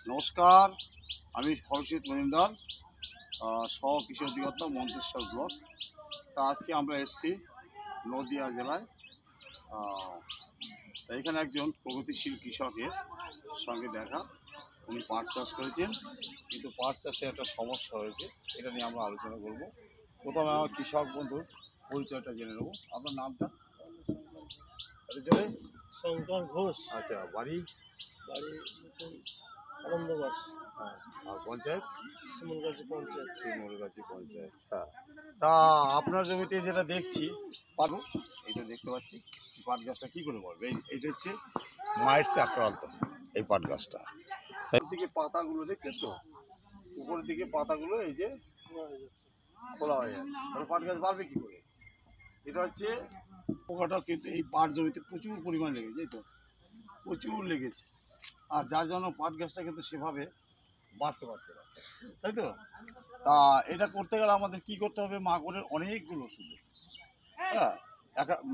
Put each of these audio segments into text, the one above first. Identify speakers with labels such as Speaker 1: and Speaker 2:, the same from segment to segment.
Speaker 1: নমস্কার, আমি হর্ষিত মজুমদার, সহ কৃষি অধিকর্তা মন্তেশ্বর ব্লক। তা আজকে আমরা এসেছি নদিয়া জেলায়। তা এখানে একজন প্রগতিশীল কৃষকের সঙ্গে দেখা। উনি পাট চাষ করেছেন, কিন্তু পাট চাষে একটা সমস্যা হয়েছে, এটা নিয়ে আমরা আলোচনা করব। প্রথমে আমার কৃষক বন্ধুর পরিচয়টা জেনে নেব। আপনার নামটা?
Speaker 2: শঙ্কর ঘোষ।
Speaker 1: আচ্ছা, বাড়ি?
Speaker 2: বাড়ি আনন্দবাস।
Speaker 1: হ্যাঁ। আর পঞ্চায়েত?
Speaker 2: শিমুলগাছি পঞ্চায়েত।
Speaker 1: শিমুলগাছি পঞ্চায়েত। হ্যাঁ। তা আপনার জমিতে যেটা দেখছি পাট, এটা দেখতে পাচ্ছি। পাট গাছটা কী করে বলবে? এইটা হচ্ছে মাইটসে আক্রান্ত এই পাট গাছটা। এর দিকে পাতাগুলো দেখছেন তো, উপরের দিকে পাতাগুলো এই যে খোলা হয়ে যাচ্ছে, তাহলে পাট গাছ বাড়বে কী করে? এটা হচ্ছে পোকাটা, কিন্তু এই পাট জমিতে প্রচুর পরিমাণ লেগেছে, এই তো প্রচুর লেগেছে। আর যার জন্য পাট গাছটা কিন্তু সেভাবে বাড়তে পারছে না, তাই তো? তা এটা করতে গেলে আমাদের কি করতে হবে? মাকড়ের অনেকগুলো ওষুধ, হ্যাঁ,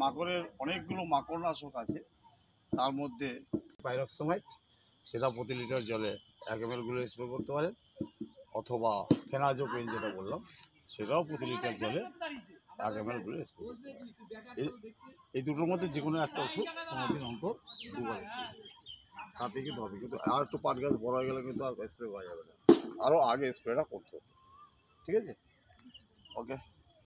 Speaker 1: মাকড়ের অনেকগুলো মাকড়নাশক আছে, তার মধ্যে পাইরক্সামাইড, সেটা প্রতি লিটার জলে 1 ml গুলো স্প্রে করতে পারেন, অথবা ফেনাজোপিন যেটা বললাম সেটাও প্রতি লিটার জলে 1 ml গুলো স্প্রে করতে পারেন। এই দুটোর মধ্যে যে কোনো একটা ওষুধ 15 দিন অন্তর 2 বার তাতে কিন্তু হবে। কিন্তু আর একটু পাট গাছ বড় হয়ে গেলে কিন্তু আর স্প্রে করা যাবে না, আরও আগে স্প্রেটা করতে হবে। ঠিক আছে, ওকে।